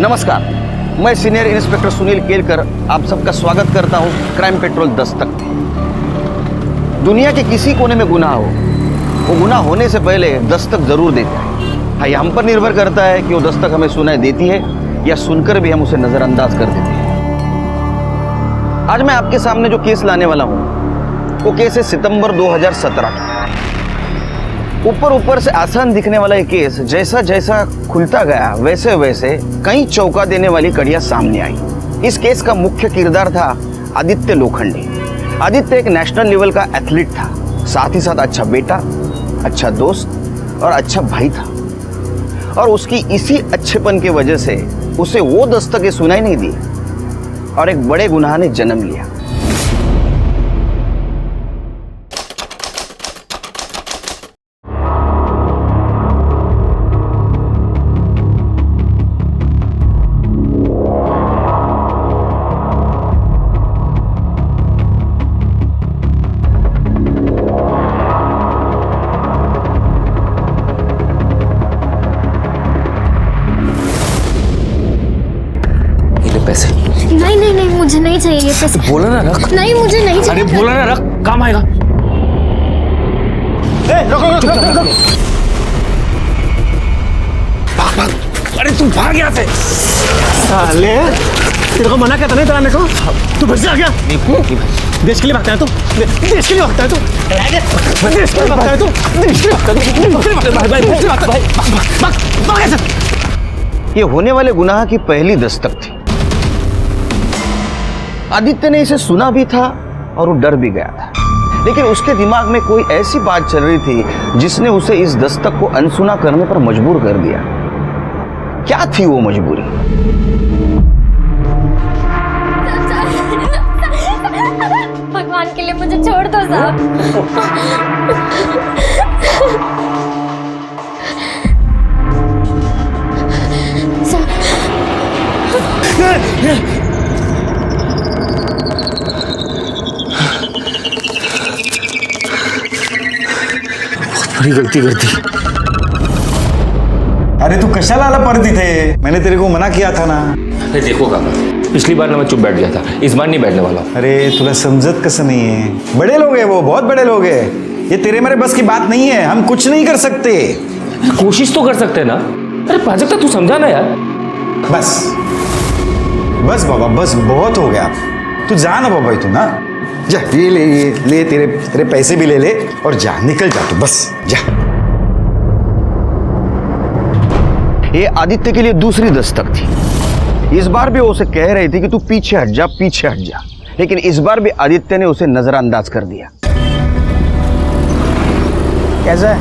नमस्कार, मैं senior inspector Sunil Kelkar आप सबका स्वागत करता हूं क्राइम पेट्रोल दस्तक में। दुनिया के किसी कोने में गुनाह हो, वो गुनाह होने से पहले दस्तक जरूर देता है। हाँ, ये हम पर निर्भर करता है कि वो दस्तक हमें सुनाई देती है या सुनकर भी हम उसे नजरअंदाज कर देते हैं। आज मैं आपके सामने जो केस लाने वाला हूं वो केस है सितंबर 2017 का। ऊपर से आसान दिखने वाला ये केस जैसा जैसा खुलता गया वैसे वैसे कई चौंका देने वाली कड़ियां सामने आई। इस केस का मुख्य किरदार था आदित्य लोखंडे। आदित्य एक नेशनल लेवल का एथलीट था, साथ ही साथ अच्छा बेटा, अच्छा दोस्त और अच्छा भाई था। और उसकी इसी अच्छेपन की वजह से उसे वो दस्तकें सुनाई नहीं दी और एक बड़े गुनाह ने जन्म लिया। पैसे नहीं मुझे नहीं चाहिए ये पैसे। बोला ना रख। नहीं मुझे नहीं चाहिए। अरे बोला ना रख, काम आएगा। रुक। भाग। अरे तू भाग यहाँ से। साले, तेरे को मना करता नहीं कराने को? तू फिर से आ गया? देश के लिए भागता है तू? देश के लिए भागता है तू? देश के लिए भागता है तू? देश के लिए भागता है तू? ये होने वाले गुनाह की पहली दस्तक थी। आदित्य ने इसे सुना भी था और वो डर भी गया था, लेकिन उसके दिमाग में कोई ऐसी बात चल रही थी जिसने उसे इस दस्तक को अनसुना करने पर मजबूर कर दिया। क्या थी वो मजबूरी? भगवान के लिए मुझे छोड़ दो साहब। बड़ी गलती कर दी। अरे तू कशाला आला परत इथे? मैंने तेरे को मना किया था ना। अरे देखो काका, पिछली बार ना मैं चुप बैठ गया था, इस बार नहीं बैठने वाला। अरे तुला समझत कसं नहीं है? बड़े लोग हैं वो, बहुत बड़े लोग हैं। ये तेरे मेरे बस की बात नहीं है, हम कुछ नहीं कर सकते। कोशिश तो कर सकते हैं ना। अरे प्राजक्ता तू समझा ना यार। बस बाबा, बस बहुत हो गया। तू जा ना बाबा, तू ना जा, ये ले तेरे पैसे भी ले और जा, निकल जा तू, बस जा। ये आदित्य के लिए दूसरी दस्तक थी। इस बार भी वो उसे कह रही थी कि तू पीछे हट जा, लेकिन इस बार भी आदित्य ने उसे नजरअंदाज कर दिया। कैसा है?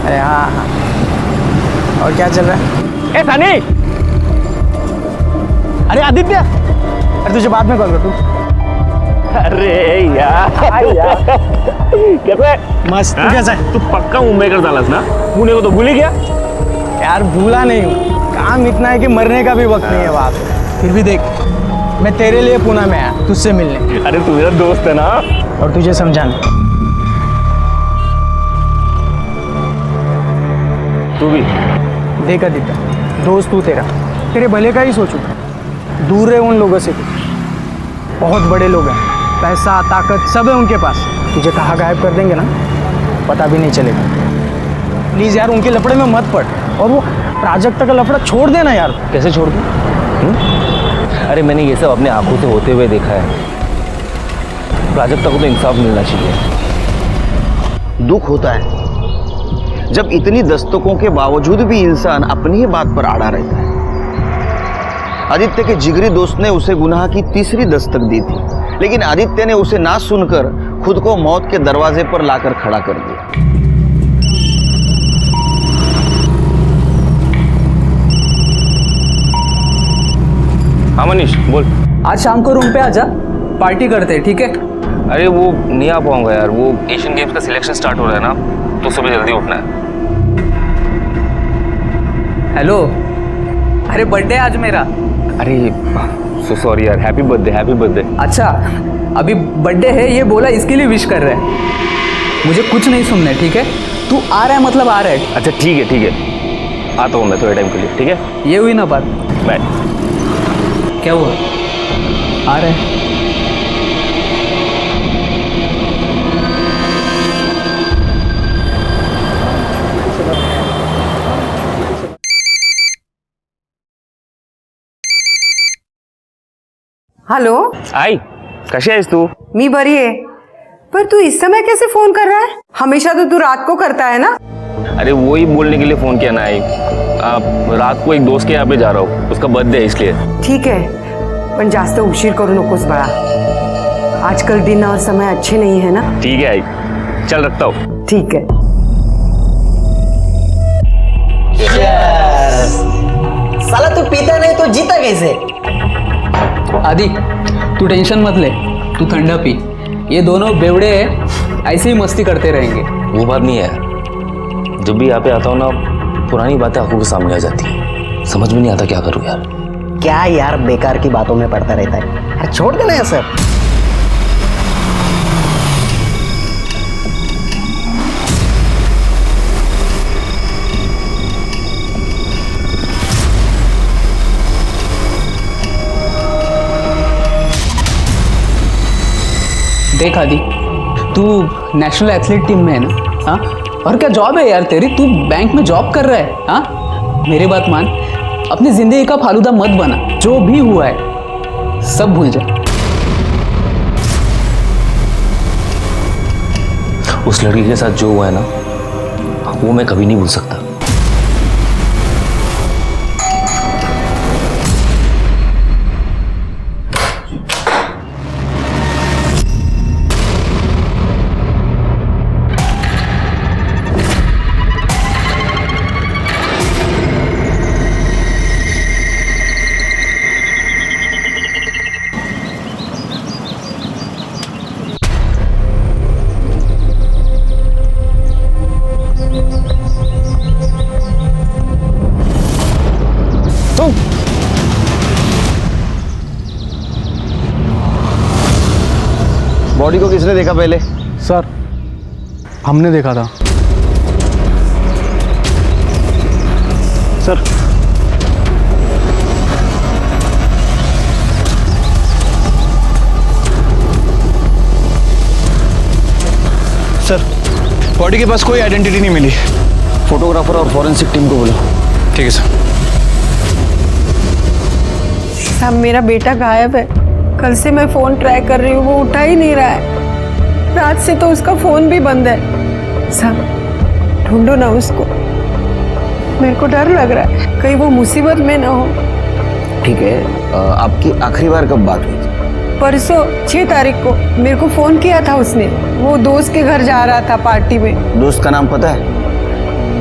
अरे हाँ, और क्या चल रहा है? ए सनी! अरे आदित्य! अरे तुझे बाद में कॉल कर तू। अरे यार कैसे? मस्त। तू कैसा है? तू पक्का मुंबई कर डालास ना? पुणे को तो भूल ही गया यार? भूला नहीं हूँ, काम इतना है कि मरने का भी वक्त नहीं है वहाँ पे। फिर भी देख, मैं तेरे लिए पुणे में आया तुझसे मिलने। अरे तू मेरा दोस्त है ना, और तुझे समझाना। तू भी देख आदित्य, दोस्त तू तेरे भले का ही सोचू। दूर रहे उन लोगों से। बहुत बड़े लोग हैं, पैसा ताकत सब है उनके पास। तुझे कहाँ गायब कर देंगे ना, पता भी नहीं चलेगा। प्लीज़ यार, उनके लफड़े में मत पड़। और वो प्राजक्ता का लफड़ा छोड़ देना यार। कैसे छोड़ दूं? अरे मैंने ये सब अपने आंखों से होते हुए देखा है। प्राजक्ता को तो इंसाफ मिलना चाहिए। दुख होता है जब इतनी दस्तकों के बावजूद भी इंसान अपनी ही बात पर अड़ा रहता है। आदित्य के जिगरी दोस्त ने उसे गुनाह की तीसरी दस्तक दी थी, लेकिन आदित्य ने उसे ना सुनकर खुद को मौत के दरवाजे पर लाकर खड़ा कर दिया। हाँ मनीष बोल। आज शाम को रूम पे आजा, पार्टी करते हैं, ठीक है? अरे वो नहीं आ पाऊंगा यार, वो एशियन गेम्स का सिलेक्शन स्टार्ट हो रहा है ना, तो सुबह जल्दी उठना है। हेलो, अरे बर्थडे आज मेरा। अरे सो सॉरी यार, हैप्पी बर्थडे। अच्छा, अभी बर्थडे है ये बोला, इसके लिए विश कर रहे हैं। मुझे कुछ नहीं सुनना है, ठीक है? तू आ रहा है मतलब आ रहा है। अच्छा ठीक है आता हूँ मैं थोड़े टाइम के लिए, ठीक है? ये हुई ना बात। बाय। क्या हुआ? आ रहे हैं। हॅलो, आई कशी आहेस तू? मी बरी आहे. पर तू इस समय कैसे फोन कर रहा है? हमेशा तो तू रात को करता है ना. अरे वो ही बोलने के लिए फ़ोन किया ना आई। रात को एक दोस्त के यहाँ पे जा रहा हूँ, उसका बर्थडे है इसलिए। ठीक है, पण जास्त उशीर करू नकोस बाळा. आजकल दिन और समय अच्छे नहीं है ना. ठीक है आई, चल रखता हूँ। ठीक है. साला तू पीता नहीं तो जीता कैसे? आदि, तू टेंशन मत ले, तू ठंडा पी। ये दोनों बेवड़े हैं, ऐसे ही मस्ती करते रहेंगे। वो बात नहीं है, जब भी यहाँ पे आता हूँ ना पुरानी बातें आंखों के सामने आ जाती हैं, समझ में नहीं आता क्या करूँ यार। क्या यार बेकार की बातों में पड़ता रहता है, अरे छोड़ देना ये सब। देख आदि, तू नेशनल एथलीट टीम में है ना? हाँ, और क्या जॉब है यार तेरी? तू बैंक में जॉब कर रहा है। हाँ, मेरी बात मान, अपनी जिंदगी का फालूदा मत बना। जो भी हुआ है सब भूल जा। उस लड़की के साथ जो हुआ है ना वो मैं कभी नहीं भूल सकता। बॉडी को किसने देखा पहले? सर, हमने देखा था. सर, सर बॉडी के पास कोई आइडेंटिटी नहीं मिली. फोटोग्राफर और फॉरेंसिक टीम को बोलो. ठीक है सर. साहब, मेरा बेटा गायब है. कल से मैं फोन ट्राई कर रही हूँ, वो उठा ही नहीं रहा है. रात से तो उसका फोन भी बंद है. साहब, ढूंढो ना उसको. मेरे को डर लग रहा है कहीं वो मुसीबत में ना हो. ठीक है, आपकी आखिरी बार कब बात हुई थी? परसों 6 तारीख को मेरे को फोन किया था उसने. वो दोस्त के घर जा रहा था पार्टी में. दोस्त का नाम पता है?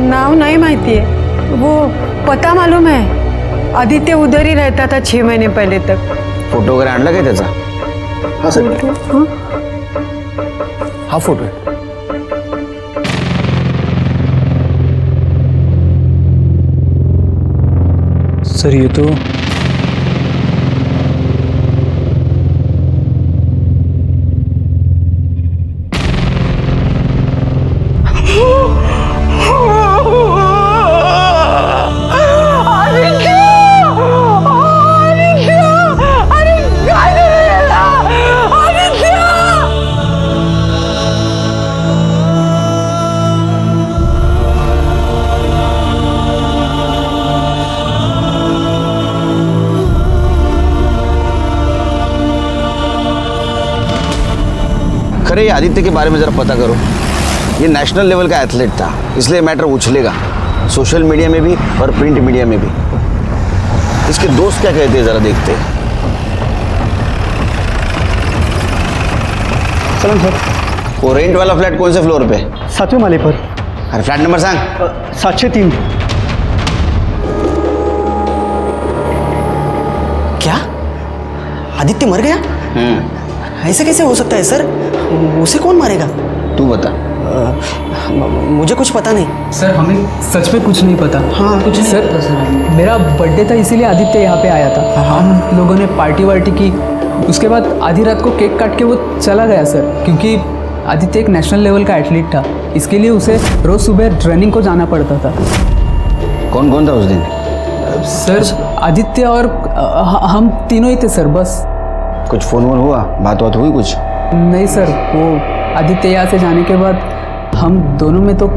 नाम नहीं माहिती है. वो पता मालूम है, आदित्य उधर ही रहता था 6 महीने पहले तक. फोटो वगैरह आणला काय त्याचा? हाँ सर. हा फोटो आहे. सर, ये तो खरे ये आदित्य के बारे में ज़रा पता करो. ये नेशनल लेवल का एथलीट था, इसलिए मैटर उछलेगा सोशल मीडिया में भी और प्रिंट मीडिया में भी. इसके दोस्त क्या कहते हैं ज़रा देखते हैं. चलो सर. वो रेंट वाला फ्लैट कौन से फ्लोर पे? 7वें माले पर. अरे फ्लैट नंबर सांग. 703. क्या आदित्य मर गया? ऐसे कैसे हो सकता है सर? उसे कौन मारेगा? तू बता. मुझे कुछ पता नहीं सर, हमें सच में कुछ नहीं पता। हाँ, कुछ नहीं सर पता सर. मेरा बर्थडे था इसीलिए आदित्य यहाँ पे आया था. हम लोगों ने पार्टी वार्टी की. उसके बाद आधी रात को केक काट के वो चला गया सर. क्योंकि आदित्य एक नेशनल लेवल का एथलीट था, इसके लिए उसे रोज़ सुबह ट्रेनिंग को जाना पड़ता था. कौन कौन था उस दिन? सर आदित्य और हम तीनों ही थे सर, बस। कुछ फोन वोन हुआ, बात बात हुई कुछ? नहीं सर, वो आदित्य यहाँ से जाने के बाद हम दोनों में तो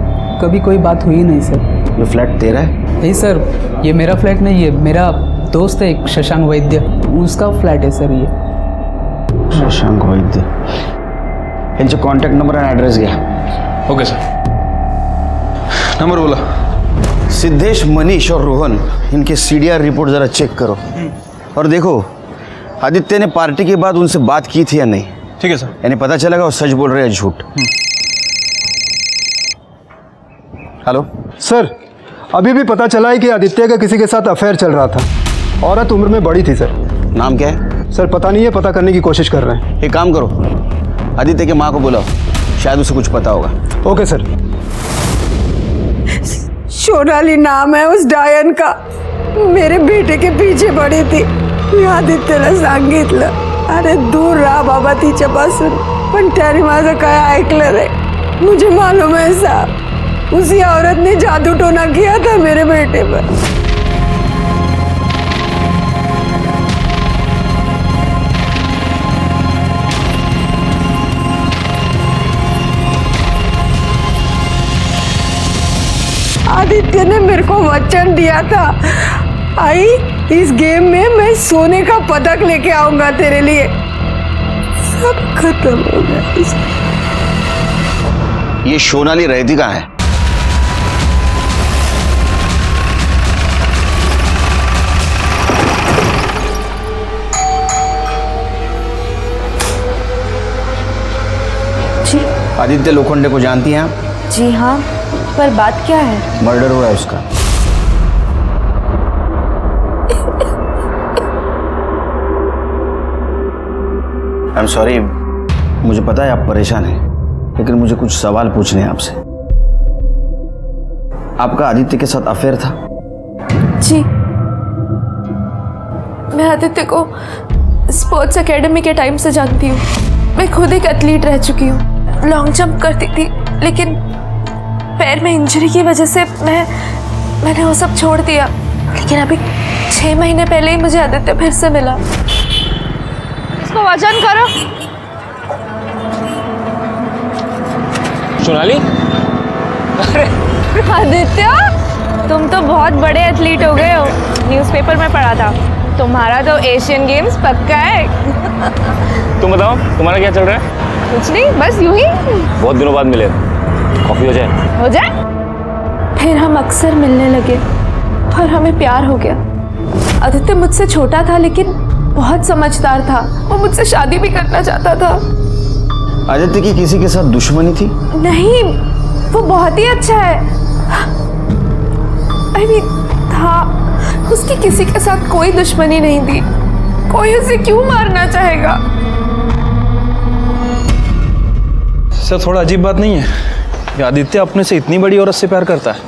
कभी कोई बात हुई नहीं सर। ये फ्लैट तेरा है? नहीं सर, ये मेरा फ्लैट नहीं है, मेरा दोस्त है एक शशांक वैद्य, उसका फ्लैट है सर ये। शशांक वैद्य, इनसे कॉन्टैक्ट नंबर एंड एड्रेस घ्या. Okay sir. नंबर बोला. सिद्धेश, मनीष और रोहन, इनके CDR रिपोर्ट ज़रा चेक करो और देखो आदित्य ने पार्टी के बाद उनसे बात की थी या नहीं. ठीक है सर. यानी पता चलेगा वो सच बोल रहे हैं झूठ. हेलो सर, अभी भी पता चला है कि आदित्य का किसी के साथ अफेयर चल रहा था. औरत उम्र में बड़ी थी सर. नाम क्या है? सर पता नहीं है, पता करने की कोशिश कर रहे हैं. एक काम करो, आदित्य की माँ को बुलाओ, शायद उसे कुछ पता होगा. Okay sir. सोनाली नाम है उस डायन का. मेरे बेटे के पीछे पड़ी थी. मी आदित्यला सांगितलं, अरे दूर रहा बाबा तिच्यापासून, पण त्याने माझं काय ऐकलं रे. मुझे मालूम है साहब, उसी औरत ने जादू टोना किया था मेरे बेटे पर. आदित्य ने मेरे को वचन दिया था, आई इस गेम में मैं सोने का पदक लेके आऊंगा तेरे लिए. सब खत्म हो गया. ये सोनाली रहती कहाँ है? जी. आदित्य लोखंडे को जानती हैं आप? जी हाँ, पर बात क्या है? मर्डर हुआ है उसका. आई एम सॉरी, मुझे पता है आप परेशान हैं, लेकिन मुझे कुछ सवाल पूछने हैं आपसे. आपका आदित्य के साथ अफेयर था? जी, मैं आदित्य को स्पोर्ट्स एकेडमी के टाइम से जानती हूँ. मैं खुद एक एथलीट रह चुकी हूँ. लॉन्ग जंप करती थी, लेकिन पैर में इंजरी की वजह से मैंने वो सब छोड़ दिया. लेकिन अभी 6 महीने पहले ही मुझे आदित्य फिर से मिला. इसको वजन करो. सोनाली, आदित्य, तुम तो बहुत बड़े एथलीट हो गए हो. न्यूज़पेपर में पढ़ा था तुम्हारा तो एशियन गेम्स पक्का है. तुम बताओ तुम्हारा क्या चल रहा है? कुछ नहीं, बस यूं ही. बहुत दिनों बाद मिले, कॉफी हो जाए? हो जाए. फिर हम अक्सर मिलने लगे और हमें प्यार हो गया. आदित्य मुझसे छोटा था, लेकिन बहुत समझदार था. वो मुझसे शादी भी करना चाहता था. आदित्य की किसी के साथ दुश्मनी थी? नहीं, वो बहुत ही अच्छा है. I mean, था. उसकी किसी के साथ कोई दुश्मनी नहीं थी. कोई उसे क्यों मारना चाहेगा? सर थोड़ा अजीब बात नहीं है कि आदित्य अपने से इतनी बड़ी औरत से प्यार करता है?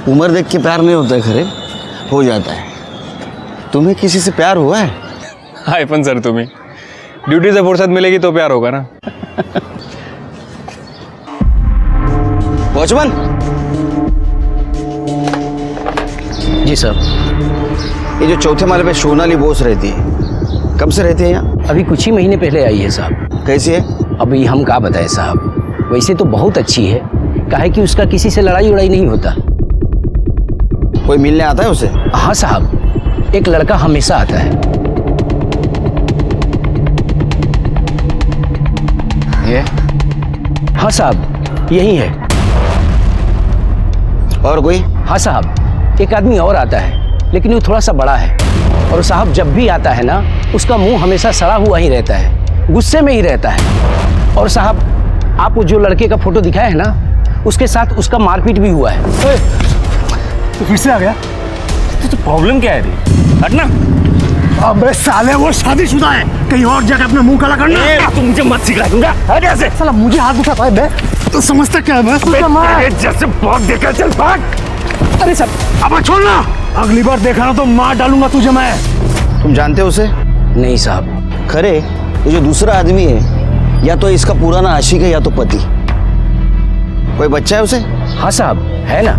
उम्र देख के प्यार नहीं होता है खरे, हो जाता है. तुम्हें किसी से प्यार हुआ है? हाय पण सर, तुम्ही ड्यूटी से फुर्सत मिलेगी तो प्यार होगा ना. वॉचमैन. जी सर. ये जो चौथे माले पे सोनाली बोस रहती है, कब से रहती है यहाँ? अभी कुछ ही महीने पहले आई है साहब. कैसी है? अभी हम क्या बताएं साहब, वैसे तो बहुत अच्छी है. काहे कि उसका किसी से लड़ाई उड़ाई नहीं होता. कोई मिलने आता है उसे? हाँ साहब, एक लड़का हमेशा आता है. ये? हाँ साहब, यही है. और कोई? हाँ साहब, एक आदमी और आता है, लेकिन वो थोड़ा सा बड़ा है. और साहब जब भी आता है ना, उसका मुंह हमेशा सड़ा हुआ ही रहता है, गुस्से में ही रहता है. और साहब, आप जो लड़के का फोटो दिखाया है ना, उसके साथ उसका मारपीट भी हुआ है. तो फिर से आ गया? तो प्रॉब्लम क्या है रे? हटना. अबे साले, वो शादीशुदा है, कहीं और जाकर अपना मुंह काला करना. तुम मुझे मत सिखा दूंगा. हट ऐसे. साला मुझे हाथ उठाता है बे. तो समझता क्या है मैं? तेरे जैसे बहुत देखा, चल भाग. अरे सर, अब छोड़ना. अगली बार देखा ना तो मार डालूंगा तुझे मैं. तुम जानते हो उसे? नहीं साहब. खरे, ये जो दूसरा आदमी है, या तो इसका पुराना आशिक है या तो पति. कोई बच्चा है उसे? हाँ साहब, है ना.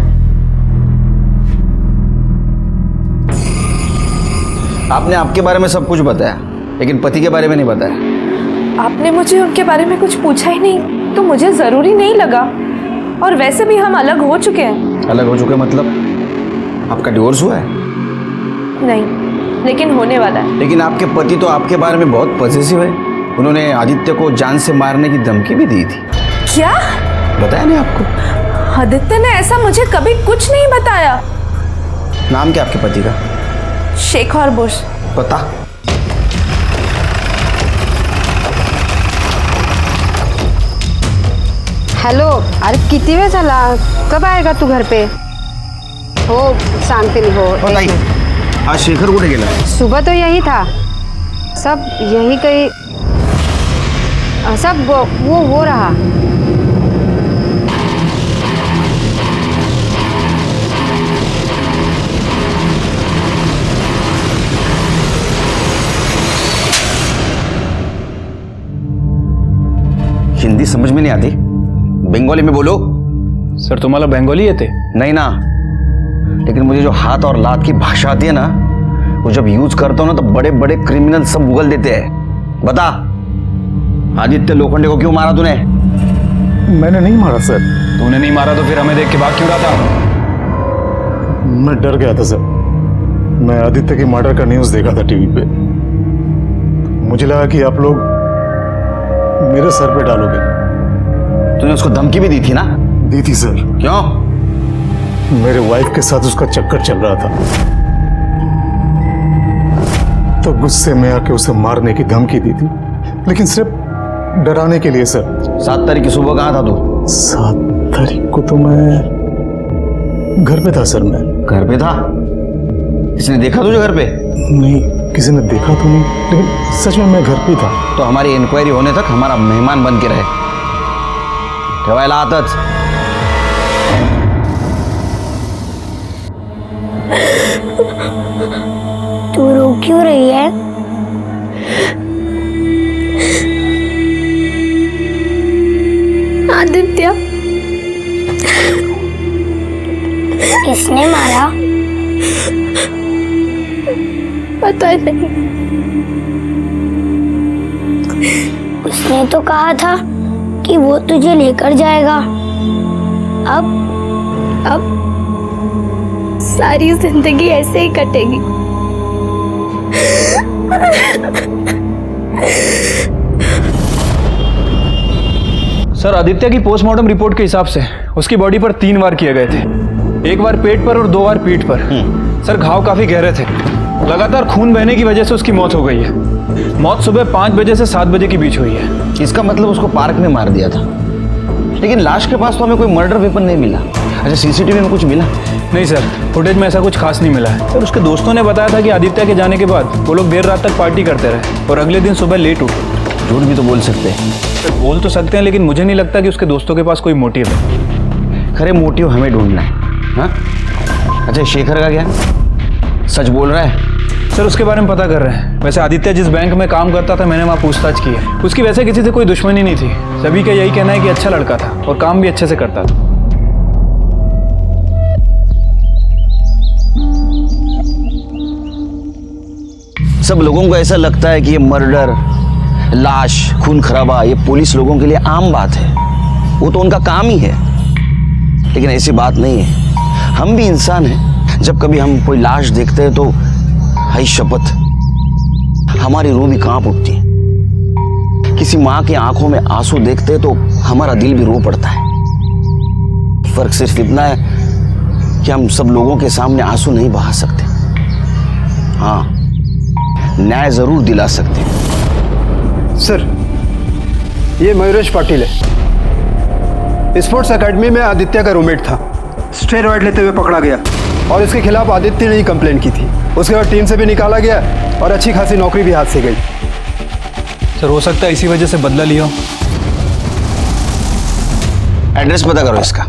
आपने आपके बारे में सब कुछ बताया, लेकिन पति के बारे में नहीं बताया। आपने मुझे उनके बारे में कुछ पूछा ही नहीं, तो मुझे ज़रूरी नहीं लगा। और वैसे भी हम अलग हो चुके हैं। अलग हो चुके मतलब? आपका डिवोर्स हुआ है? नहीं, लेकिन होने वाला है। लेकिन आपके पति तो आपके बारे में बहुत पॉजिटिव है। उन्होंने आदित्य को जान से मारने की धमकी भी दी थी। क्या? बताया नहीं आपको? आदित्य ने ऐसा मुझे कभी कुछ नहीं बताया। नाम क्या आपके पति का? शेखर बुश। पता? हॅलो, अरे किती वेळ झाला? कब आएगा तू घर पे? हो सांगते मी. हो ताई, आज शेखर कुठे गेला? सुबह तो यही था, सब यही कहीं सब वो हो रहा. हिंदी समझ में नहीं आती, बंगाली में बोलो. सर तुम्हाला बंगाली येते? नहीं ना, लेकिन मुझे जो हाथ और लात की भाषा आती है ना, वो जब यूज करता हूं ना तो बड़े बड़े क्रिमिनल सब उगल देते हैं. बता, आदित्य लोखंडे को क्यों मारा तूने? मैंने नहीं मारा सर. तूने नहीं मारा तो फिर हमें देख के भाग क्यों रहा था? मैं डर गया था सर. मैं आदित्य के मर्डर का न्यूज़ देखा था टीवी पे. मुझे लगा कि आप लोग मेरे सर पे डालोगे. तूने उसको धमकी भी दी थी ना? दी थी सर. क्यों? मेरे वाइफ के साथ उसका चक्कर चल रहा था, तो गुस्से में आके उसे मारने की धमकी दी थी, लेकिन सिर्फ डराने के लिए सर. 7 तारीख की सुबह कहाँ था तू? 7 तारीख को तो मैं घर पे था सर. मैं घर पे था? किसने देखा तुझे घर पे? नहीं, किसी ने देखा तो नहीं, लेकिन सच में मैं घर पे था. तो हमारी इंक्वायरी होने तक हमारा मेहमान बन के रहे. ठेवायला आताच. तू रो क्यों रही है? आदित्य किसने मारा? पता नहीं. उसने तो कहा था कि वो तुझे लेकर जाएगा. अब सारी जिंदगी ऐसे ही कटेगी. सर आदित्य की पोस्टमार्टम रिपोर्ट के हिसाब से उसकी बॉडी पर 3 वार किए गए थे. 1 बार पेट पर और 2 बार पीठ पर. सर घाव काफी गहरे थे. लगातार खून बहने की वजह से उसकी मौत हो गई है. मौत सुबह 5 बजे से 7 बजे के बीच हुई है. इसका मतलब उसको पार्क में मार दिया था. लेकिन लाश के पास तो हमें कोई मर्डर वेपन नहीं मिला. अच्छा, सीसीटीवी में कुछ मिला? नहीं सर, फुटेज में ऐसा कुछ खास नहीं मिला है. सर उसके दोस्तों ने बताया था कि आदित्य के जाने के बाद वो लोग देर रात तक पार्टी करते रहे और अगले दिन सुबह लेट उठे. झूठ भी तो बोल सकते हैं. सर बोल तो सकते हैं, लेकिन मुझे नहीं लगता कि उसके दोस्तों के पास कोई मोटिव है. खरे मोटिव हमें ढूंढना है. हाँ? अच्छा, शेखर का क्या? सच बोल रहा है? सर उसके बारे में पता कर रहे हैं. वैसे आदित्य जिस बैंक में काम करता था, मैंने वहाँ पूछताछ की है. उसकी वैसे किसी से कोई दुश्मनी नहीं थी. सभी का यही कहना है कि अच्छा लड़का था और काम भी अच्छे से करता था. सब लोगों को ऐसा लगता है कि ये मर्डर, लाश, खून खराबा ये पुलिस लोगों के लिए आम बात है. वो तो उनका काम ही है. लेकिन ऐसी बात नहीं है. हम भी इंसान हैं. जब कभी हम कोई लाश देखते हैं तो हाय शपथ, हमारी रूह भी कांप उठती है. किसी माँ की आंखों में आंसू देखते हैं तो हमारा दिल भी रो पड़ता है. फर्क सिर्फ इतना है कि हम सब लोगों के सामने आंसू नहीं बहा सकते. हाँ, न्याय जरूर दिला सकते हैं. सर, ये मयूरेश पाटिल है. स्पोर्ट्स एकेडमी में आदित्य का रूममेट था. स्टेरॉइड लेते हुए पकड़ा गया और इसके खिलाफ आदित्य ने ही कंप्लेंट की थी. उसके बाद टीम से भी निकाला गया और अच्छी खासी नौकरी भी हाथ से गई. सर हो सकता है इसी वजह से बदला लिया. एड्रेस पता करो इसका.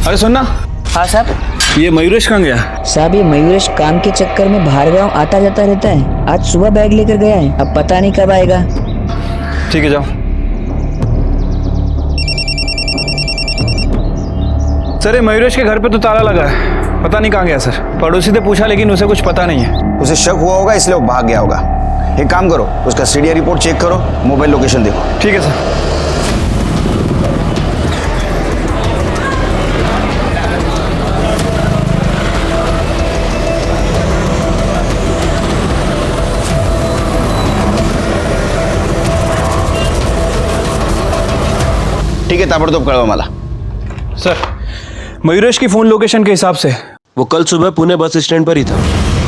अरे सुनना, हाँ साहब। ये मयूरेश कहाँ गया? साहब ये मयूरेश काम के चक्कर में बाहर गाँव आता जाता रहता है। आज सुबह बैग लेकर गया है, अब पता नहीं कब आएगा। ठीक है, जाओ। सर ये मयूरेश के घर पे तो ताला लगा है, पता नहीं कहाँ गया सर। पड़ोसी से पूछा लेकिन उसे कुछ पता नहीं है। उसे शक हुआ होगा इसलिए वो भाग गया होगा। एक काम करो, उसका सीडीआर रिपोर्ट चेक करो, मोबाइल लोकेशन देखो। ठीक है सर। ठीक है, ताबड़तोब कळवा मला। सर मयूरेश की फोन लोकेशन के हिसाब से वो कल सुबह पुणे बस स्टैंड पर ही था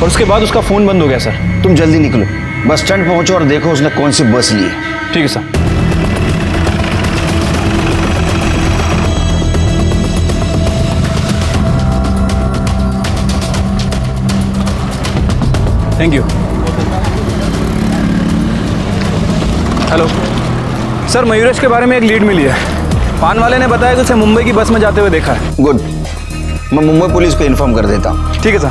और उसके बाद उसका फोन बंद हो गया सर। तुम जल्दी निकलो, बस स्टैंड पहुंचो और देखो उसने कौन सी बस ली है। ठीक है sir. Thank you. Hello sir, Mayuresh के बारे में एक लीड मिली है। पान वाले ने बताया कि उसे मुंबई की बस में जाते हुए देखा है। गुड, मैं मुंबई पुलिस को इन्फॉर्म कर देता हूँ। ठीक है सर।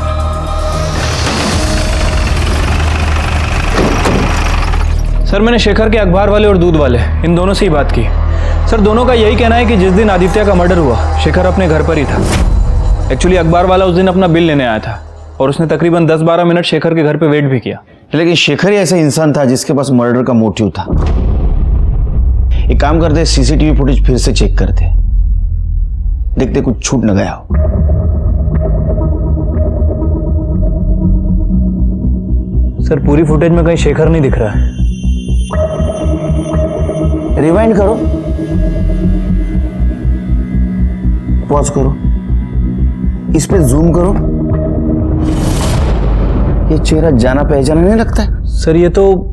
सर मैंने शेखर के अखबार वाले और दूध वाले इन दोनों से ही बात की। सर दोनों का यही कहना है कि जिस दिन आदित्य का मर्डर हुआ शेखर अपने घर पर ही था। एक्चुअली अखबार वाला उस दिन अपना बिल लेने आया था और उसने तकरीबन 10-12 मिनट शेखर के घर पे वेट भी किया। लेकिन शेखर ही ऐसा इंसान था जिसके पास मर्डर का मोटिव था। एक काम करते, सीसीटीवी फुटेज फिर से चेक करते, देखते कुछ छूट न गया हो। सर पूरी फुटेज में कहीं शेखर नहीं दिख रहा है। रिवाइंड करो, पॉज करो, इस पे जूम करो। ये चेहरा जाना पहचाना नहीं लगता है? सर ये तो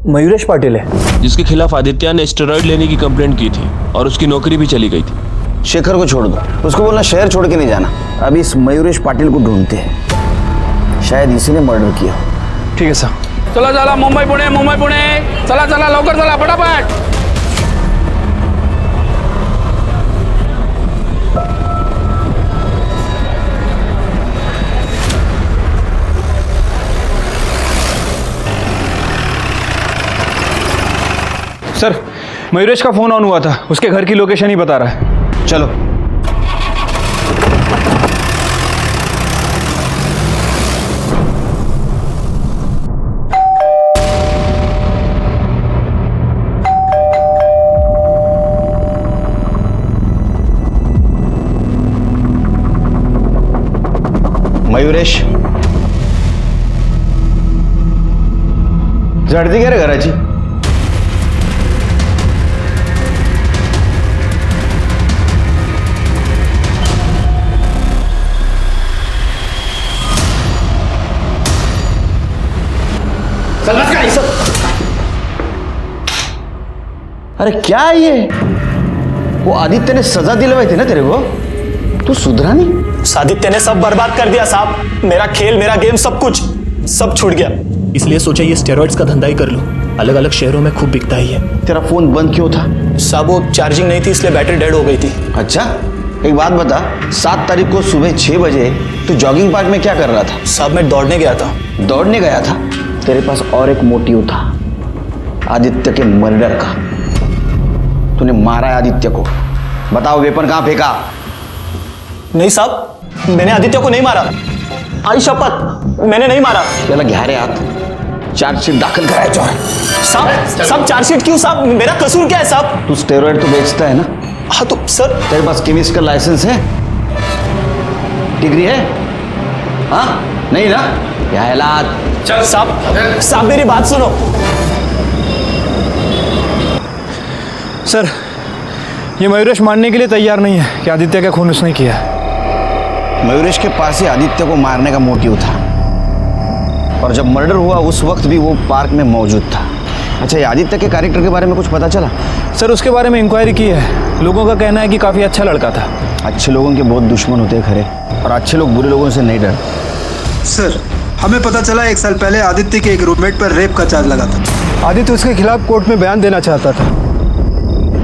मयूरेश पाटिल है जिसके खिलाफ आदित्य ने स्टेरॉइड लेने की कंप्लेंट की थी और उसकी नौकरी भी चली गई थी। शेखर को छोड़ दो, उसको बोलना शहर छोड़ के नहीं जाना। अभी इस मयूरेश पाटिल को ढूंढते हैं, शायद इसी ने मर्डर किया। ठीक है सर। चला चला मुंबई पुणे चला चला लवकर चला फटाफट। सर मयूरेश का फोन ऑन हुआ था, उसके घर की लोकेशन ही बता रहा है। चलो। मयूरेश झडती घ्या रे घराची। अरे क्या है ये? वो आदित्य ने सजा दिलवाई थी ना तेरे को, तू सुधरा नहीं? आदित्य ने सब बर्बाद कर दिया साहब। मेरा खेल, मेरा गेम, सब कुछ सब छूट गया। इसलिए सोचा ये स्टेरॉइड्स का धंधा ही कर लूं। अलग अलग शहरों में खूब बिकता ही है। तेरा फोन बंद क्यों था? साहब वो चार्जिंग नहीं थी इसलिए बैटरी डेड हो गई थी। अच्छा, एक बात बता, 7 तारीख को सुबह 6 बजे तू जॉगिंग पार्क में क्या कर रहा था? साहब मैं दौड़ने गया था। दौड़ने गया था? तेरे पास और एक मोटिव था, आदित्य के मर्डर का। तूने मारा है आदित्य को, बताओ वेपन कहां फेंका? नहीं साहब, मैंने आदित्य को नहीं मारा। आई शपथ, मैंने नहीं मारा। त्याला घ्या रे हात, चार्जशीट दाखल करायचो है। साहब चार्जशीट क्यों साहब? मेरा कसूर क्या है साहब? तू स्टेरॉइड तो बेचता है ना? हाँ तो सर। तेरे पास केमिस्ट का लाइसेंस है, डिग्री है? हाँ नहीं ना? साहब मेरी बात सुनो। सर ये मयूरेश मानने के लिए तैयार नहीं है कि आदित्य का खून उसने किया। मयूरेश के पास ही आदित्य को मारने का मोटिव था और जब मर्डर हुआ उस वक्त भी वो पार्क में मौजूद था। अच्छा, ये आदित्य के कैरेक्टर के बारे में कुछ पता चला? सर उसके बारे में इंक्वायरी की है। लोगों का कहना है कि काफ़ी अच्छा लड़का था। अच्छे लोगों के बहुत दुश्मन होते हैं खरे, और अच्छे लोग बुरे लोगों से नहीं डरते। सर हमें पता चला 1 साल पहले आदित्य के एक रूममेट पर रेप का चार्ज लगा था। आदित्य उसके खिलाफ कोर्ट में बयान देना चाहता था,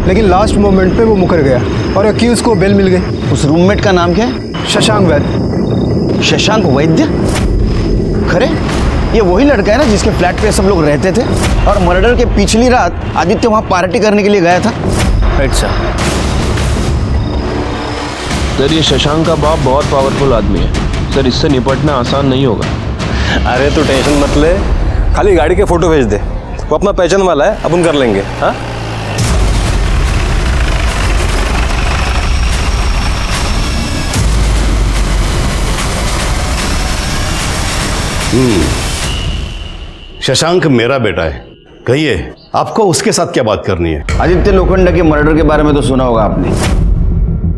लेकिन लास्ट मोमेंट पे वो मुकर गया और अक्यूज को बेल मिल गई। उस रूममेट का नाम क्या है? शशांक वैद्य। शशांक वैद्य? खरे ये वही लड़का है ना जिसके फ्लैट पे सब लोग रहते थे और मर्डर के पिछली रात आदित्य वहां पार्टी करने के लिए गया था। अच्छा सर, ये शशांक का बाप बहुत पावरफुल आदमी है सर, इससे निपटना आसान नहीं होगा। अरे तू टेंशन मत ले, खाली गाड़ी के फोटो भेज दे, वो अपना पहचान वाला है, अपन कर लेंगे। हाँ शशांक मेरा बेटा है, कहिए आपको उसके साथ क्या बात करनी है? आदित्य लोखंडे के मर्डर के बारे में तो सुना होगा आपने।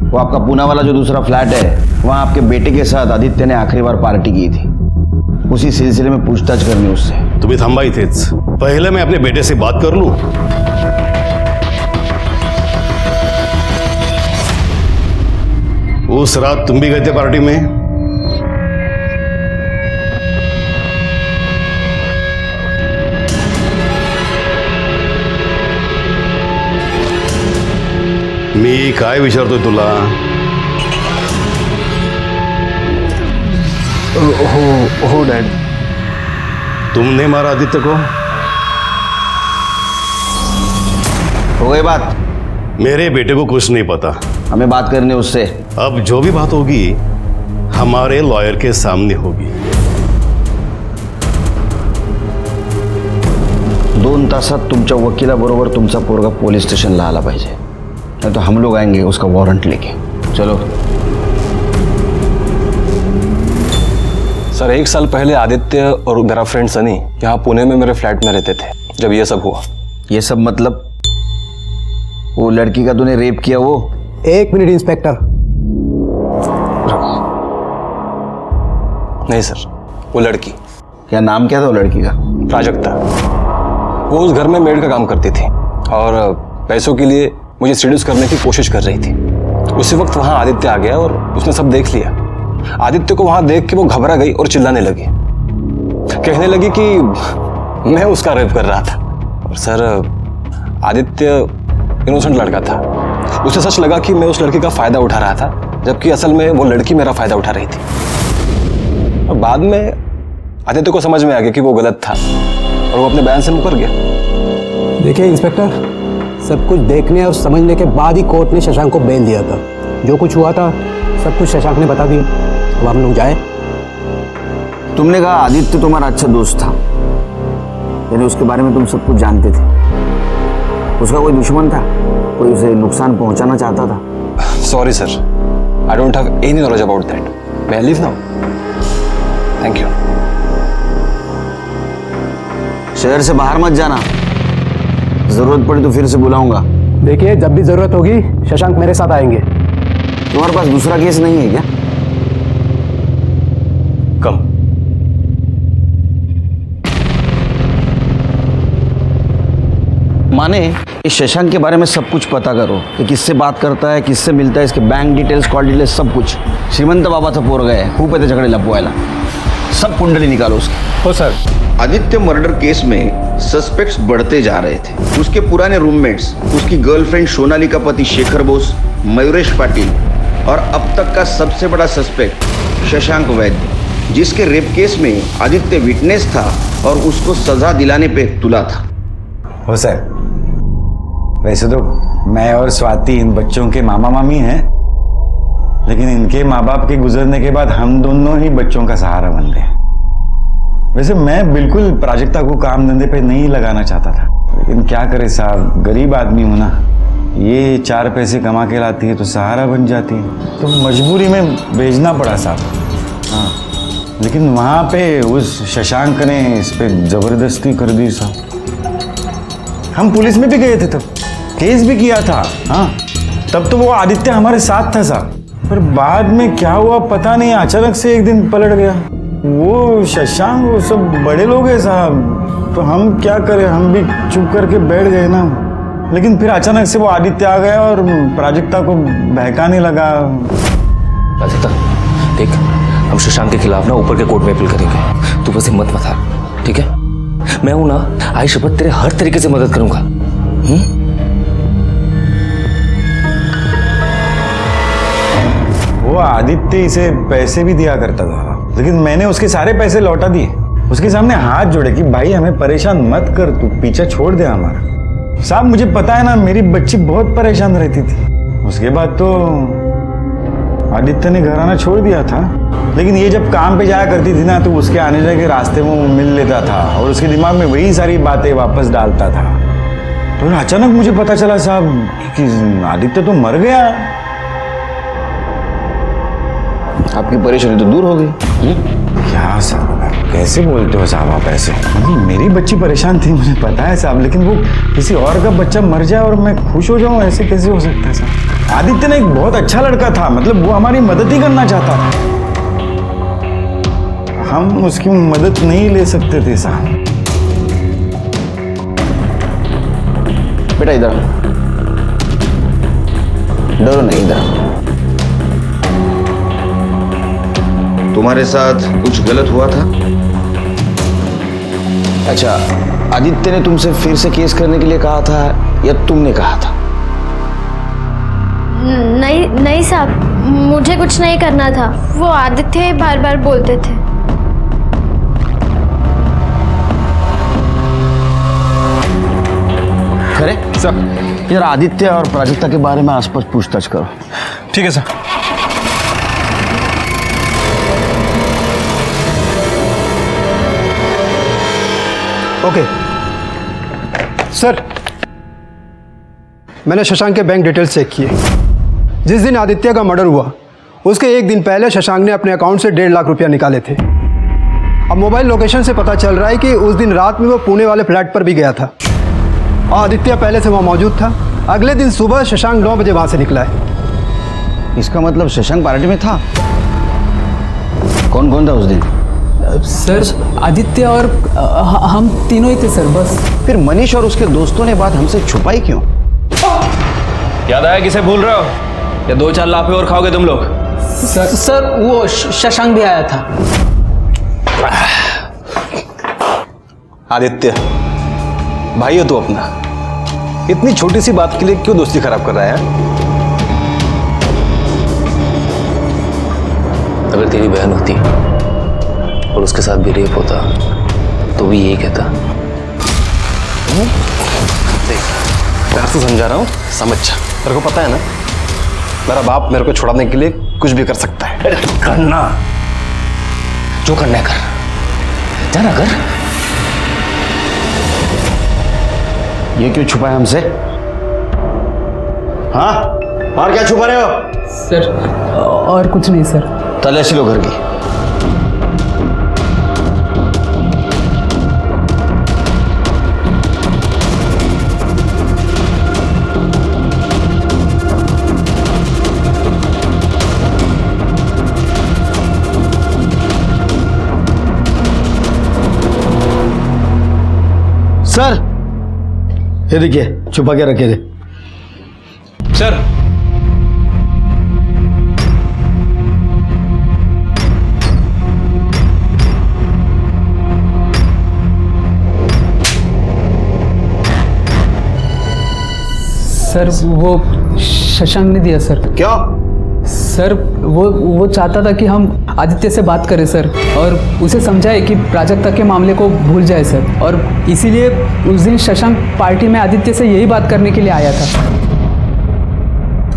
वो आपका पूना वाला जो दूसरा फ्लैट है, वहां आपके बेटे के साथ आदित्य ने आखिरी बार पार्टी की थी। उसी सिलसिले में पूछताछ करनी उससे। तुम्ही थांबा इथेच, पहले मैं अपने बेटे से बात कर लूं। उस रात तुम भी गए थे पार्टी में? मी काय विचारतोय तुला? हो डैड। तुमने मारा आदित्य को? हो गई बात? मेरे बेटे को कुछ नहीं पता। हमें बात करनी उससे। अब जो भी बात होगी हमारे लॉयर के सामने होगी। 2 तासात तुमच्या वकिलाबरोबर तुमचा पोरगा पोलीस स्टेशनला आला पाहिजे, नहीं तो हम लोग आएंगे उसका वारंट लेके। चलो। सर 1 साल पहले आदित्य और मेरा फ्रेंड सनी यहाँ पुणे में मेरे फ्लैट में रहते थे जब ये सब हुआ। ये सब मतलब वो लड़की का तूने रेप किया वो? 1 मिनट इंस्पेक्टर। नहीं सर, वो लड़की। क्या नाम क्या था वो लड़की का? प्राजक्ता। वो उस घर में मेड का काम करती थी और पैसों के लिए मुझे सीड्यूस करने की कोशिश कर रही थी। उसी वक्त वहां आदित्य आ गया और उसने सब देख लिया। आदित्य को वहां देख के वो घबरा गई और चिल्लाने लगी, कहने लगी कि मैं उसका रेप कर रहा था। और सर आदित्य इनोसेंट लड़का था, उसे सच लगा कि मैं उस लड़की का फायदा उठा रहा था, जबकि असल में वो लड़की मेरा फायदा उठा रही थी। और बाद में आदित्य को समझ में आ गया कि वो गलत था और वो अपने बयान से मुकर गया। देखिए इंस्पेक्टर, सब कुछ देखने और समझने के बाद ही कोर्ट ने शशांक को बेल दिया था। जो कुछ हुआ था सब कुछ शशांक ने बता दिया। अब हम लोग जाए। तुमने कहा आदित्य तुम्हारा अच्छा दोस्त था, यानी उसके बारे में तुम सब कुछ जानते थे। उसका कोई दुश्मन था? कोई उसे नुकसान पहुंचाना चाहता था? Sorry sir, I don't have any knowledge about that. May I leave now? Thank you. शहर से बाहर मत जाना, जरूरत पड़ी तो फिर से बुलाऊंगा। देखिए जब भी जरूरत होगी शशांक मेरे साथ आएंगे। तुम्हारे पास दूसरा केस नहीं है क्या? कम। माने इस शशांक के बारे में सब कुछ पता करो कि किससे बात करता है, किससे मिलता है, इसके बैंक डिटेल्स, कॉल डिटेल्स, सब कुछ। श्रीमंत बाबाचा पोरगा आहे, खूप आहे त्याच्याकडे लपवायला। सब कुंडली निकालो उसकी। हो सर। आदित्य मर्डर केस में सस्पेक्ट्स बढ़ते जा रहे थे। उसके पुराने रूममेट्स, उसकी गर्लफ्रेंड सोनाली का पति शेखर बोस, मयूरेश पाटिल और अब तक का सबसे बड़ा सस्पेक्ट शशांक वैद्य, जिसके रेप केस में आदित्य विटनेस था और उसको सजा दिलाने पे तुला था। हो सर, वैसे तो मैं और स्वाति इन बच्चों के मामा मामी हैं, लेकिन इनके माँ बाप के गुजरने के बाद हम दोनों ही बच्चों का सहारा बन गए। वैसे मैं बिल्कुल प्राजक्ता को काम धंधे पे नहीं लगाना चाहता था, लेकिन क्या करे साहब, गरीब आदमी हूं ना। ये 4 पैसे कमा के लाती है तो सहारा बन जाती है, तो मजबूरी में भेजना पड़ा साहब। हाँ, लेकिन वहाँ पे उस शशांक ने इस पे जबरदस्ती कर दी साहब। हम पुलिस में भी गए थे, तब केस भी किया था। हाँ, तब तो वो आदित्य हमारे साथ था साहब, पर बाद में क्या हुआ पता नहीं, अचानक से एक दिन पलट गया। वो शशांक, वो सब बड़े लोग हैं साहब, तो हम क्या करें, हम भी चुप करके बैठ गए ना। लेकिन फिर अचानक से वो आदित्य आ गया और प्राजक्ता को बहकाने लगा। प्राजक्ता देख, हम शशांक के खिलाफ ना ऊपर के कोर्ट में अपील करेंगे, तू बस हिम्मत मत हार, ठीक है? मैं हूं ना, आई शपथ तेरे हर तरीके से मदद करूंगा। वो आदित्य इसे पैसे भी दिया करता था, लेकिन मैंने उसके सारे पैसे लौटा दिए। उसके सामने हाथ जोड़े कि भाई हमें परेशान मत कर, तू पीछा छोड़ दे हमारा। साहब मुझे पता है ना, मेरी बच्ची बहुत परेशान रहती थी। उसके बाद तो आदित्य ने घर आना छोड़ दिया था, लेकिन ये जब काम पे जाया करती थी ना, तो उसके आने जाने के रास्ते में वो मिल लेता था और उसके दिमाग में वही सारी बातें वापस डालता था। तो अचानक मुझे पता चला साहब कि आदित्य तो मर गया। आपकी परेशानी तो दूर हो गई। क्या साहब कैसे बोलते हो साहब आप ऐसे? मतलब मेरी बच्ची परेशान थी, मुझे पता है साहब, लेकिन वो किसी और का बच्चा मर जाए और मैं खुश हो जाऊं, ऐसे कैसे हो सकता है साहब? आदित्य ना एक बहुत अच्छा लड़का था, मतलब वो हमारी मदद ही करना चाहता था। हम उसकी मदद नहीं ले सकते थे साहब। बेटा इधर डरो नहीं, इधर। तुम्हारे साथ कुछ गलत हुआ था? अच्छा, आदित्य ने तुमसे फिर से केस करने के लिए कहा था या तुमने कहा था? नहीं साहब, मुझे कुछ नहीं करना था। वो आदित्य बार बार बोलते थे। खरे सर, यार आदित्य और प्राजक्ता के बारे में आसपास पूछताछ करो। ठीक है सर। ओके सर, मैंने शशांक के बैंक डिटेल्स चेक किए। जिस दिन आदित्य का मर्डर हुआ उसके एक दिन पहले शशांक ने अपने अकाउंट से 1.5 लाख रुपया निकाले थे। अब मोबाइल लोकेशन से पता चल रहा है कि उस दिन रात में वो पुणे वाले फ्लैट पर भी गया था और आदित्य पहले से वहाँ मौजूद था। अगले दिन सुबह शशांक 9 बजे वहाँ से निकला है। इसका मतलब शशांक पार्टी में था। कौन कौन था उस दिन? सर आदित्य और हम तीनों ही थे सर, बस। फिर मनीष और उसके दोस्तों ने बात हमसे छुपाई क्यों? याद आया किसे भूल रहे हो? या 2-4 लाफे और खाओगे तुम लोग? सर वो शशांक भी आया था। आदित्य भाई हो तू अपना, इतनी छोटी सी बात के लिए क्यों दोस्ती खराब कर रहा है? अगर तेरी बहन होती और उसके साथ भी रेप होता तो भी यही कहता। प्यार से समझा रहा हूँ, समझ जा। तेरे को पता है ना, मेरा बाप मेरे को छुड़ाने के लिए कुछ भी कर सकता है। करना जो करना है कर, जाना कर। ये क्यों छुपाया हमसे? हाँ, और क्या छुपा रहे हो? सर और कुछ नहीं सर। तलाशी लो घर की। सर ये देखिए, छुपा के रखे थे। सर सर वो शशांक ने दिया सर। क्यों? सर वो चाहता था कि हम आदित्य से बात करें सर, और उसे समझाए कि प्राजक्ता के मामले को भूल जाए सर, और इसीलिए उस दिन शशांक पार्टी में आदित्य से यही बात करने के लिए आया था।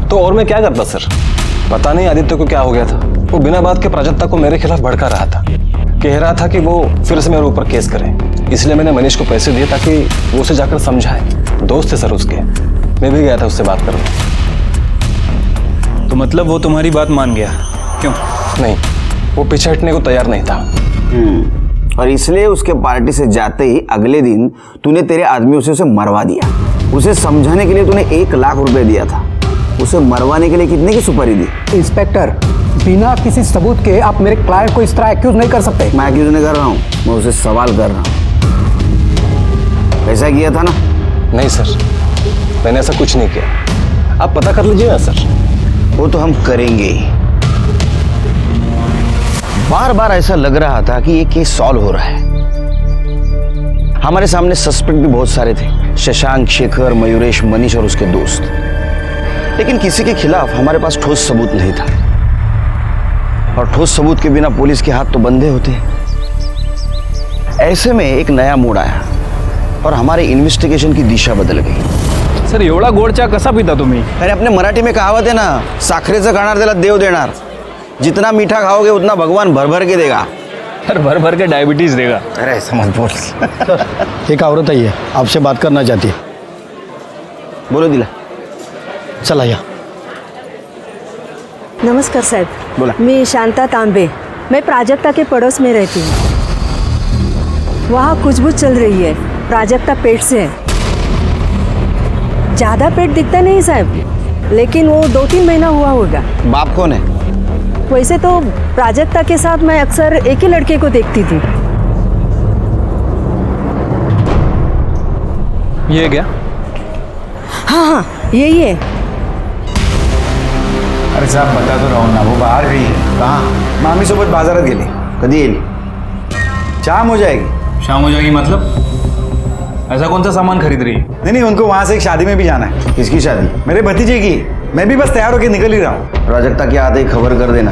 तो और मैं क्या करता सर? पता नहीं आदित्य को क्या हो गया था। वो बिना बात के प्राजक्ता को मेरे खिलाफ भड़का रहा था, कह रहा था कि वो फिर से मेरे ऊपर केस करे। इसलिए मैंने मनीष को पैसे दिए ताकि वो उसे जाकर समझाए। दोस्त थे सर उसके, मैं भी गया था उससे बात करने। तो मतलब वो तुम्हारी बात मान गया? क्यों? नहीं, वो पीछे हटने को तैयार नहीं था। और इसलिए उसके पार्टी से जाते ही अगले दिन तूने तेरे आदमियों से उसे मरवा दिया। उसे समझाने के लिए तूने 1 लाख रुपए दिया था। उसे मरवाने के लिए कितने की सुपारी दी? इंस्पेक्टर, बिना किसी सबूत के आप मेरे क्लाइंट को इस तरह एक्यूज नहीं कर सकते। मैं एक्यूज नहीं कर रहा हूँ, मैं उसे सवाल कर रहा हूँ। ऐसा किया था ना? नहीं सर, मैंने ऐसा कुछ नहीं किया। आप पता कर लीजिए ना सर। वो तो हम करेंगे ही। बार बार ऐसा लग रहा था कि ये केस सॉल्व हो रहा है। हमारे सामने सस्पेक्ट भी बहुत सारे थे, शशांक, शेखर, मयूरेश, मनीष और उसके दोस्त, लेकिन किसी के खिलाफ हमारे पास ठोस सबूत नहीं था। और ठोस सबूत के बिना पुलिस के हाथ तो बंधे होते हैं। ऐसे में एक नया मोड़ आया और हमारे इन्वेस्टिगेशन की दिशा बदल गई। सर एवढा गोड चहा कसा पिता तुम्ही? अरे अपने मराठी में कहावत है ना, साखरेचं खाणार त्याला देव देणार। जितना मीठा खाओगे उतना भगवान भर भर के देगा। सर भर भर के डायबिटीज देगा। अरे ऐसा मत बोल। एक औरत आई है, आपसे बात करना चाहती है। बोलो दिला। चला या। नमस्कार साहब। बोला। मैं शांता तांबे, मैं प्राजक्ता के पड़ोस में रहती हूँ। वहाँ खुशबू चल रही है, प्राजक्ता पेट से है। ज़्यादा पेट दिखता नहीं साहब, लेकिन वो 2-3 महीना हुआ होगा। बाप कौन है? वैसे तो प्राजक्ता के साथ मैं अक्सर एक ही लड़के को देखती थी। ये क्या? हाँ यही है। अरे साहब बता तो रहा हूँ ना, वो बाहर गई है। कहाँ? मामी सोबत बाजारात गेली। कधी येईल? शाम हो जाएगी। शाम हो जाएगी मतलब? ऐसा कौन सा सामान खरीद रही है? नहीं, उनको वहां से एक शादी में भी जाना है। किसकी शादी? मेरे भतीजे की। मैं भी बस तैयार होकर निकल ही रहा हूँ। प्राजक्ता के आते ही खबर कर देना।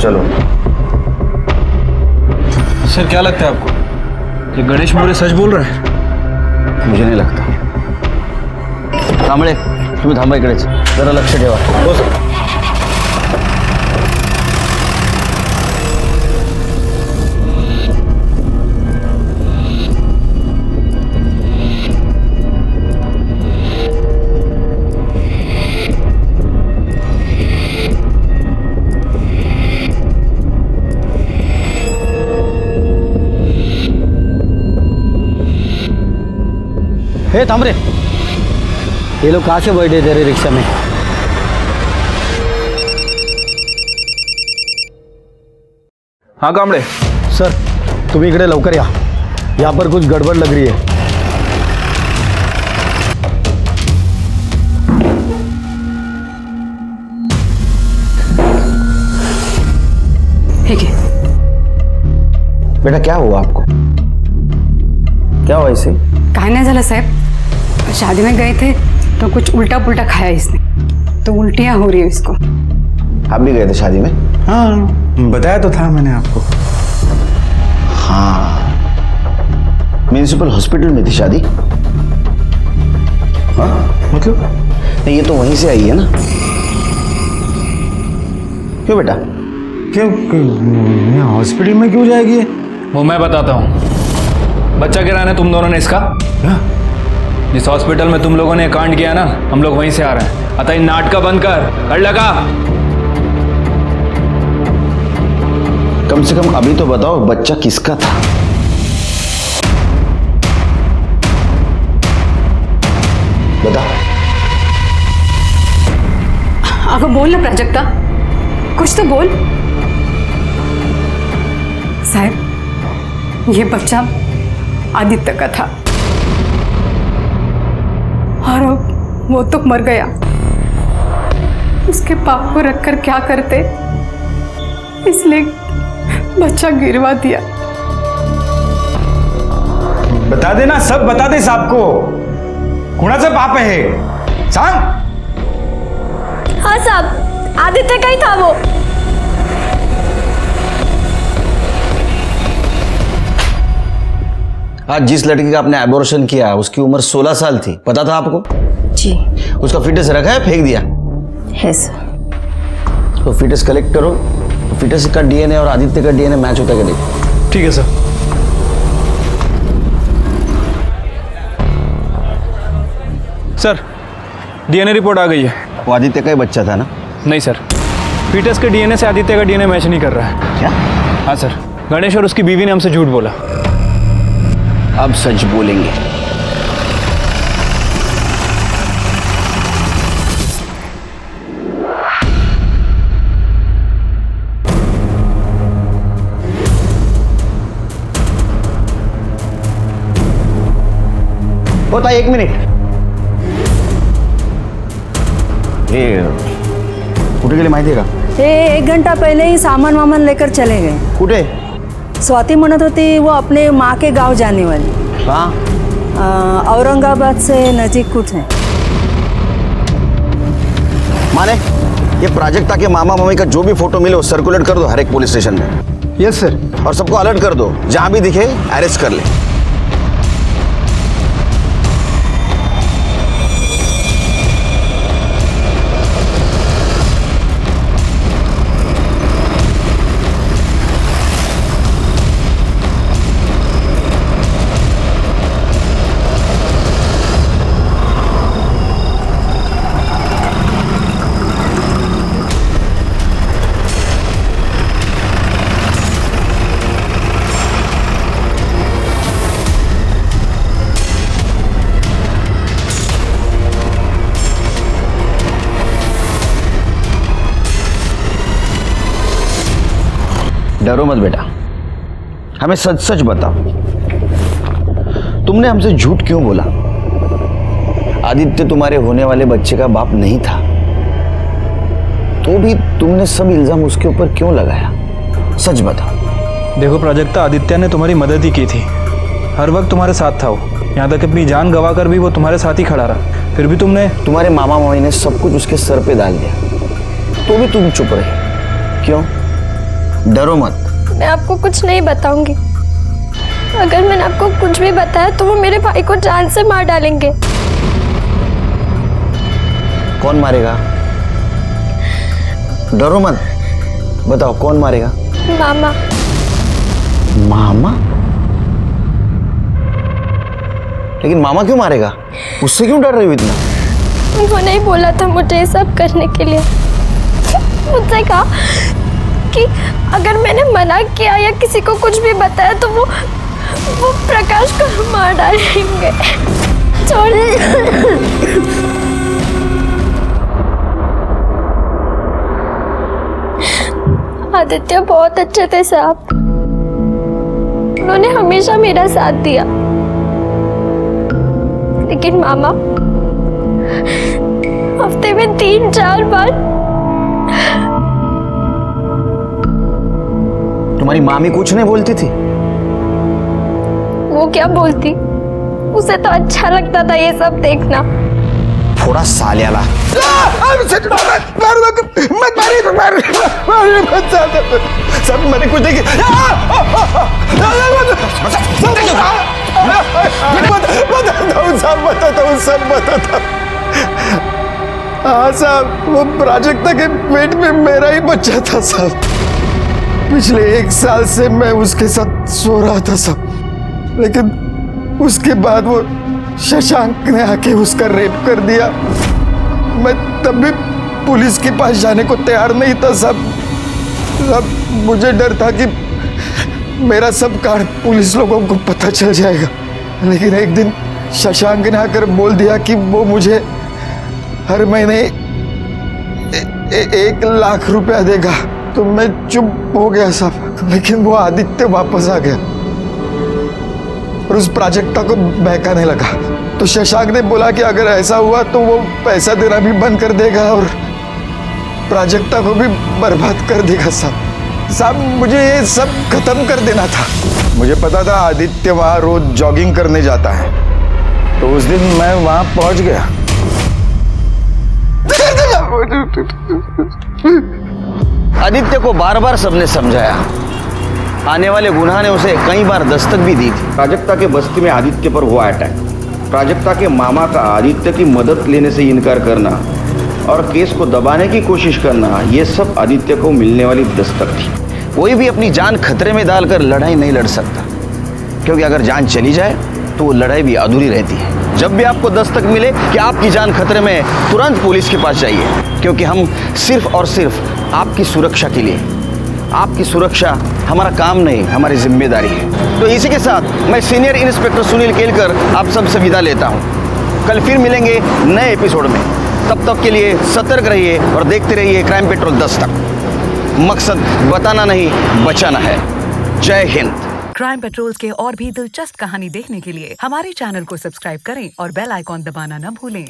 चलो। सर क्या लगता है आपको, ये गणेश मोरे सच बोल रहा है? मुझे नहीं लगता। कांबळे, तुम्ही थांबा इकडेच, जरा लक्ष ठेवा। हो सर। हे थांब रे, ये लोग कहाँ से बैठे तेरे रिक्शा में? हाँ कांबळे। सर तुम्ही इकडे लवकर या, यहाँ पर कुछ गड़बड़ लग रही है। ठीक है। बेटा क्या हुआ आपको? क्या हुआ इसे? काय नहीं झालं साहब, शादी में गए थे तो कुछ उल्टा पुल्टा खाया इसने, तो उल्टियाँ हो रही है इसको। आप भी गए थे शादी में? हाँ बताया तो था मैंने आपको। हाँ, म्यूनिसिपल हॉस्पिटल में थी शादी? हाँ मतलब? नहीं ये तो वहीं से आई है ना? क्यों बेटा? क्यों हॉस्पिटल में क्यों जाएगी? वो मैं बताता हूँ। बच्चा गिराना है तुम दोनों ने इसका। जिस हॉस्पिटल में तुम लोगों ने कांड किया ना, हम लोग वहीं से आ रहे हैं। अतः इन नाटक बंद कर लगा। कम से कम अभी तो बताओ बच्चा किसका था? बता। अगर बोल ना प्राजक्ता, कुछ तो बोल। साहब ये बच्चा आदित्य का था और वो तो मर गया। उसके पाप को रखकर क्या करते, इसलिए बच्चा गिरवा दिया। बता देना, सब बता दे साहब को। कुणाचं पाप है सांग। हाँ साहब, आदित्य का ही था वो। आज जिस लड़की का आपने एबॉर्शन किया उसकी उम्र 16 साल थी, पता था आपको? जी। उसका फिटस रखा है, फेंक दिया है सर। तो फिटस कलेक्ट करो, फिटस का डीएनए और आदित्य का डीएनए मैच होता है देखो। ठीक है सर। सर डीएनए रिपोर्ट आ गई है। वो आदित्य का ही बच्चा था ना? नहीं सर, फीटस के डीएनए से आदित्य का डीएनए मैच नहीं कर रहा है। क्या? हाँ सर, गणेश और उसकी बीवी ने हमसे झूठ बोला। अब सच बोलेंगे। होता 1 मिनिट। हे कुठे गेले माहिती आहे का? 1 घंटा पहले ही सामान वामान लेकर चले गए। कुठे? स्वाति म्हणत होती वो अपने माँ के गांव जाने वाली। कहाँ? औरंगाबाद से नजीक कुछ है। माने ये प्राजक्ता के मामा मामी का जो भी फोटो मिले वो सर्कुलेट कर दो हर एक पुलिस स्टेशन में। Yes sir. और सबको अलर्ट कर दो, जहां भी दिखे अरेस्ट कर ले। डरो मत बेटा, हमें सच सच बताओ, तुमने हमसे झूठ क्यों बोला? आदित्य तुम्हारे होने वाले बच्चे का बाप नहीं था, तो भी तुमने सब इल्जाम उसके ऊपर क्यों लगाया? सच बताओ। देखो प्राजक्ता, आदित्य ने तुम्हारी मदद ही की थी, हर वक्त तुम्हारे साथ था वो, यहाँ तक अपनी जान गवा कर भी वो तुम्हारे साथ ही खड़ा रहा, फिर भी तुम्हारे मामा मामी ने सब कुछ उसके सर पे डाल दिया, तो भी तुम चुप रहे क्यों? डरो मत। मैं आपको कुछ नहीं बताऊंगी। अगर मैंने आपको कुछ भी बताया तो वो मेरे भाई को जान से मार डालेंगे। कौन मारेगा? डरो मत, बताओ कौन मारेगा? मामा। मामा? लेकिन मामा क्यों मारेगा? उससे क्यों डर रही हो इतना? वो नहीं बोला था मुझे ये सब करने के लिए। मुझसे कहा कि अगर मैंने मना किया या किसी को कुछ भी बताया तो वो प्रकाश को मार डालेंगे। छोड़। आदित्य बहुत अच्छे थे साहब, उन्होंने हमेशा मेरा साथ दिया, लेकिन मामा हफ्ते में 3-4 बार। तुम्हारी मामी कुछ नहीं बोलती थी? वो क्या बोलती, उसे तो अच्छा लगता था ये सब देखना। थोड़ा सालियाला। सब मैंने कुछ देखी। सब बताता। हाँ साहब, वो प्राजक्ता के पेट में मेरा ही बच्चा था साहब। पिछले 1 साल से मैं उसके साथ सो रहा था साहब, लेकिन उसके बाद वो शशांक ने आके उसका रेप कर दिया। मैं तब भी पुलिस के पास जाने को तैयार नहीं था साहब। मुझे डर था कि मेरा सब कांड पुलिस लोगों को पता चल जाएगा, लेकिन एक दिन शशांक ने आकर बोल दिया कि वो मुझे हर महीने 1 लाख रुपया देगा। तो मैं चुप हो गया साहब, लेकिन वो आदित्य वापस आ गया और उस प्राजक्ता को बहकाने लगा। तो शशांक ने बोला कि अगर ऐसा हुआ तो वो पैसा देना भी बंद कर देगा और प्राजक्ता को भी बर्बाद कर देगा साहब। मुझे ये सब खत्म कर देना था। मुझे पता था आदित्य वहां रोज जॉगिंग करने जाता है, तो उस दिन मैं वहां पहुंच गया। आदित्य को बार बार सबने समझाया, आने वाले गुनाह ने उसे कई बार दस्तक भी दी थी। प्राजक्ता के बस्ती में आदित्य पर हुआ अटैक, प्राजक्ता के मामा का आदित्य की मदद लेने से इनकार करना और केस को दबाने की कोशिश करना, ये सब आदित्य को मिलने वाली दस्तक थी। कोई भी अपनी जान खतरे में डालकर लड़ाई नहीं लड़ सकता, क्योंकि अगर जान चली जाए तो वो लड़ाई भी अधूरी रहती है। जब भी आपको दस्तक मिले कि आपकी जान खतरे में, तुरंत पुलिस के पास जाइए, क्योंकि हम सिर्फ और सिर्फ आपकी सुरक्षा के लिए, आपकी सुरक्षा हमारा काम नहीं, हमारी जिम्मेदारी है। तो इसी के साथ मैं सीनियर इंस्पेक्टर सुनील केलकर आप सबसे विदा लेता हूँ। कल फिर मिलेंगे नए एपिसोड में, तब तक के लिए सतर्क रहिए और देखते रहिए क्राइम पेट्रोल दस्तक। मकसद बताना नहीं, बचाना है। जय हिंद। क्राइम पेट्रोल के और भी दिलचस्प कहानी देखने के लिए हमारे चैनल को सब्सक्राइब करें और बेल आइकॉन दबाना न भूलें।